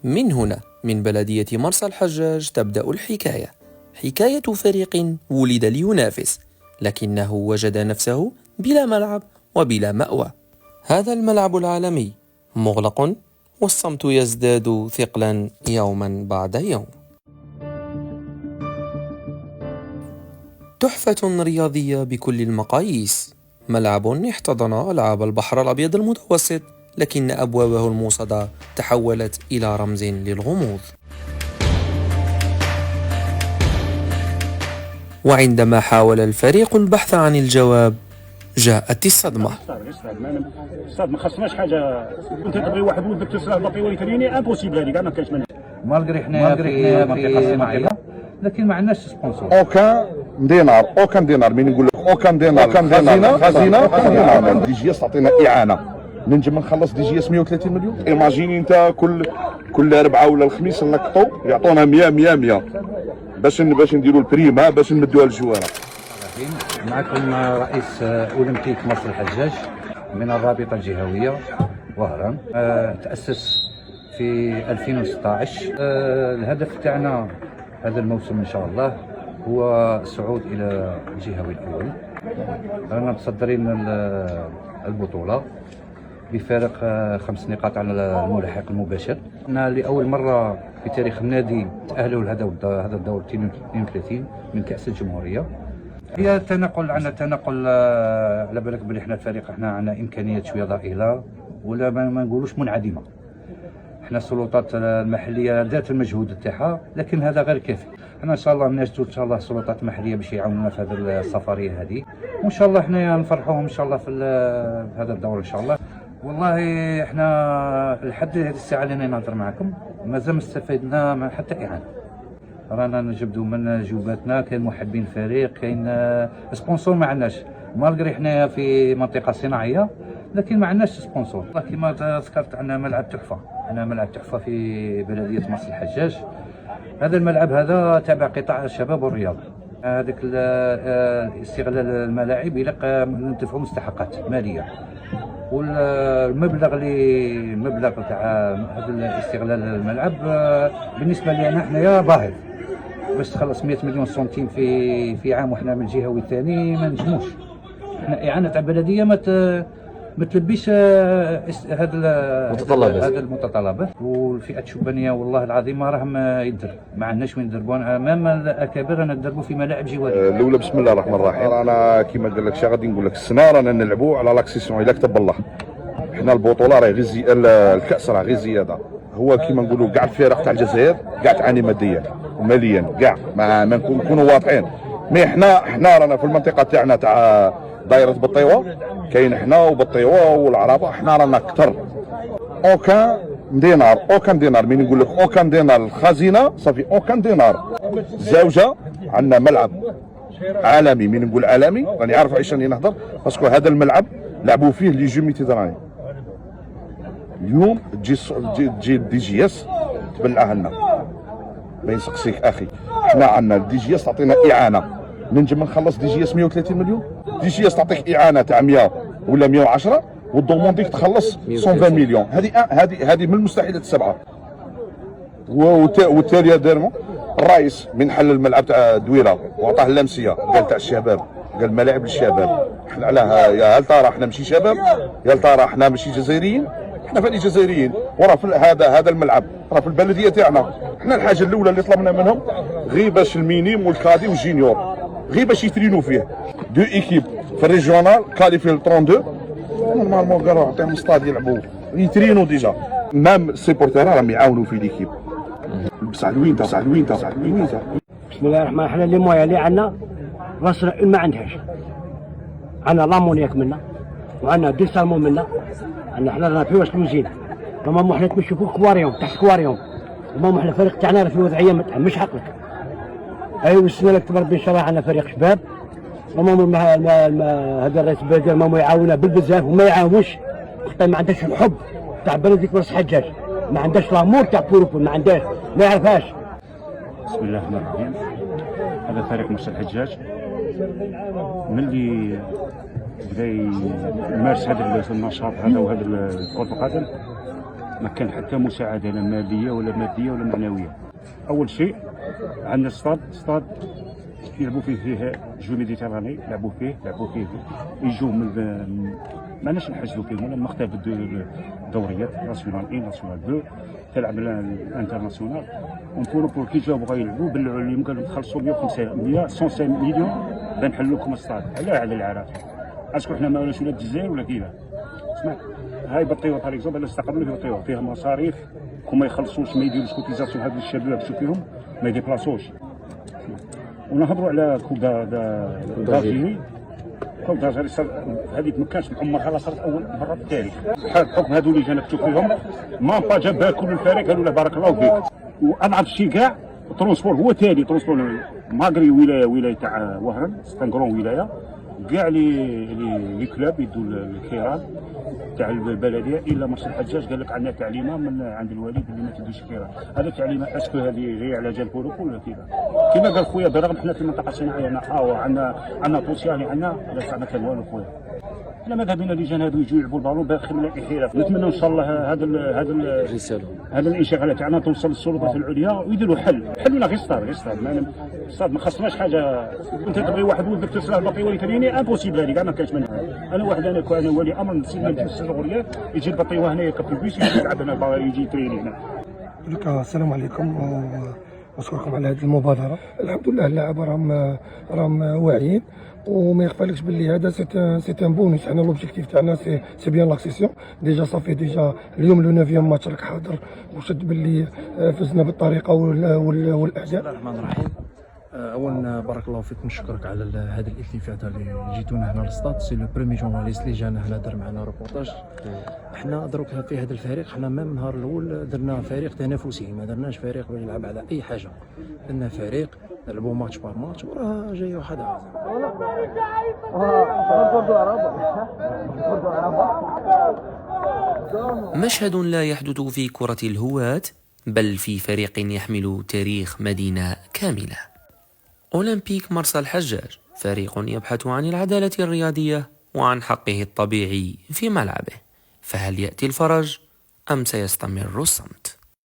من هنا من بلدية مرسى الحجاج تبدأ الحكاية، حكاية فريق ولد لينافس لكنه وجد نفسه بلا ملعب وبلا مأوى. هذا الملعب العالمي مغلق والصمت يزداد ثقلا يوما بعد يوم. تحفة رياضية بكل المقاييس، ملعب احتضن ألعاب البحر الأبيض المتوسط لكن أبوابه الموصدة تحولت إلى رمز للغموض. وعندما حاول الفريق البحث عن الجواب جاءت الصدمة. ما خصناش حاجه، كنت تبغي واحد ولدك تسرح باقي وليتيني امبوسيبل هذيك ما كاينش منها. مالغري حنا في منطقه صناعيه لكن ما عندناش سبونسور. اوكان دينار مين نقول لك اوكان دينار خزينه دي جي اس تعطينا اعانه نجم نخلص دي جي اس 130 مليون. ايماجيني انت كل اربعه ولا الخميس نقطوا يعطونا 100 باش نديروا البريمه باش نمدوها للجواره. معكم رئيس اولمبيك مرسى الحجاج من الرابطه الجهويه وهران. تاسس في 2016. الهدف تاعنا هذا الموسم ان شاء الله هو الصعود الى الجهوي الاول. رانا متصدرين البطوله بفارق 5 نقاط على الملاحق المباشر. لاول مره في تاريخ النادي تاهلوا لهذا الدور 32 من كاس الجمهوريه. هي تنقل، عندنا تنقل على بالك بلي احنا الفريق احنا عندنا امكانيات شويه ضئيله ولا ما نقولوش منعدمه. احنا السلطات المحليه دارت المجهود تاعها لكن هذا غير كافي. احنا ان شاء الله نجدوا ان شاء الله السلطات المحليه باش يعاونونا في هذه السفريه هذه، وان شاء الله احنا نفرحوهم ان شاء الله في هذا الدور ان شاء الله. والله احنا لحد هذه الساعه اللي انا نهضر معكم مازال ما استفدنا حتى اعانه. رانا نجبدوا من جوباتنا، كاين محبين الفريق، كاين سبونسور ما عندناش، مالغري حنا في منطقه صناعيه لكن ما عندناش سبونسور. كما ذكرت عندنا ملعب تحفه، عندنا ملعب تحفه في بلديه مرسى الحجاج. هذا الملعب هذا تابع قطاع الشباب والرياضه. هذاك استغلال الملاعب الى ندفعوا مستحقات ماليه، والمبلغ تاع هذا استغلال الملعب بالنسبه لنا حنايا باهظ. باش تخلص 100 مليون سنتيم في عام وحنا من جهوي ثاني ما نجموش. احنا اعانه تاع بلديه ما تلبيش هذا المتطلبات. والفئات الشبانيه والله العظيم ما راهم يدر، ما عندناش وين ندربوا امام الاكابر، رانا ندربوا في ملاعب جواريه. الاولى بسم الله الرحمن الرحيم. رانا كيما قال لك غادي نقول لك السنه رانا نلعبوا على لاكسيسيون الا كتب الله. حنا البطوله راهي غير الكاس راه غير زياده. هو كيما نقولوا كاع الفرق تاع الجزائر كاع تعاني ماديا وماليا كاع ما نكونوا واضحين. مي حنا رانا في المنطقه تاعنا تاع دايره بطيوه، كاين حنا وبطيوه والعربه، حنا رانا اكثر. اوكان دينار مين نقول لك اوكان دينار الخزينه صافي اوكان دينار. زوجه عندنا ملعب عالمي، مين نقول عالمي راني عارف علاش راني نهضر، باسكو هذا الملعب لعبوا فيه لي جو ميديتراني. اليوم تجي دي جي اس تبلعها لنا. ما يسقسيك اخي، حنا عندنا الدي جي اس تعطينا اعانه نجم نخلص دي جي اس 130 مليون. دي جي اس تعطيك اعانه تاع 100 ولا 110 والدومونديك تخلص 120 مليون. هذه من المستحيلات السبعه. والتاليه دارمو الرئيس من حل الملعب تاع دويره وعطاه اللمسيه، قال تاع الشباب، قال ملاعب للشباب. احنا علاه يا هل ترى احنا ماشي شباب؟ يا هل ترى احنا ماشي جزائريين؟ احنا فاني جزائريين، وراه في هذا الملعب راه في البلديه تاعنا. احنا الحاجه الاولى اللي طلبنا منهم غير باش المينيم والكادي والجينيور غير باش يترينوا فيه. دو ايكيب في الريجيونال كالي في 32 نورمالمون قالوا عطيهم ستاد يلعبوا يترينوا ديجا. مام السيبورتير راهم يعاونوا في ليكيب. بصح الوينتا بسم الله الرحمن الرحيم. اللي مويا اللي عندنا راس ما عندهاش. عندنا لامونياك منا وعندنا دي سالمون منا. عندنا حنا رانا في واش لوزين، ماما حنا تمشي فوق كواريوم تحت كواريوم. ماما حنا الفريق تاعنا في الوضعيه ما تحملش عقلك. ايوا السنه اللي كبر ان شاء الله عندنا فريق شباب. ماما هذا الرئيس البلديه ماما يعاوننا بالبزاف وما يعاونش حتى ما عندهاش الحب تاع بلديه مرسى الحجاج، ما عندهاش لامور تاع بوروبول، ما عندهاش، ما يعرفهاش. بسم الله الرحمن الرحيم. هذا فريق مرسى الحجاج ملي بدا يمارس هذا النشاط هذا وهذا كرة القدم ما كان حتى مساعده لا ماليه ولا ماديه ولا معنويه. اول شيء عندنا استاد يلعبوا فيه جو ميديتيراني، لعبوا فيه يجوا من ماناش نحجزوا فيهم ولا مختلف الدوريات ناسيونال اي ناسيونال 2 تلعب الانترناسيونال ونكونوا بور كي جاو بغا يلعبوا بلعوا عليهم قالوا تخلصوا 105 مليون بنحلوا لكم الستاد على العراق. اسكو حنا ما ولاش ولا الجزائر ولا كيفاه؟ اسمع هاي بطيوه باغ اكزومبل استقبلوا في بطيوه فيها مصاريف وما يخلصوش ما يديروش كوتيزاسيون هاد الشباب شوف فيهم ما يديبلاسوش. ونهضروا على كوب داجيري كوب داجيري هذيك ما كانش معمرها لا صارت اول مره في التاريخ بحكم هذو اللي جانا تشوف فيهم ما با جاب كل الفريق قالوا له بارك الله فيك. واضعف شيء كاع الترونسبور هو تالي ترونسبور ماغري ولايه تاع وهران ستانكرون ولايه كاع لي كلاب يدوا الكيران تاع البلديه الا مرسى الحجاج قال لك عندنا تعليمه من عند الوالد اللي ما تديش كيران. هذا تعليمه اسكو هذه غير على جال بولوك ولا كيما قال خويا برغم حنا في المنطقه الصناعيه عندنا توسياني عندنا لا ما كان والو خويا. احنا ماذا بينا اللي جان هذو يجوا يلعبوا البالون باخر من الاحتراف. نتمنى ان شاء الله هذا الانشغال تاعنا توصل للسلطات العليا ويديروا حلونا غير صاد ما خصناش حاجه. انت تبغي واحد ولدك تصلح بطيوه يتريني امبوسيبل هذيك ما كاينش منها. انا واحد انا ولي امر نسينا نجيب الصغريات يجي البطيوه هنا يركب في البيس يجي يلعب هنا يجي يتريني هنا. السلام عليكم واشكركم على هذه المبادره. الحمد لله اللاعب راهم واعيين وما يخفالكش باللي هذا سي ان بونيس. حنا لوبجيكتيف تاعنا سي بيان لاكسيسيون ديجا صافي ديجا اليوم لو 9 ماتش راك حاضر وشد باللي فزنا بالطريقه والاداء. بسم الله الرحمن الرحيم. اولا بارك الله فيك نشكرك على هذه الالتفاته اللي جيتونا هنا للستاد. سي لو بريمي جورناليست اللي جانا هنا دار معنا روبورتاج. حنا دروك في هذا الفريق حنا من النهار الاول درنا فريق تنافسي ما درناش فريق باش يلعب على اي حاجه. درنا فريق نلعبوا ماتش بار ماتش وراه جاي واحد مشهد لا يحدث في كرة الهواة بل في فريق يحمل تاريخ مدينة كاملة. أولمبيك مرسى الحجاج فريق يبحث عن العدالة الرياضية وعن حقه الطبيعي في ملعبه. فهل يأتي الفرج أم سيستمر الصمت؟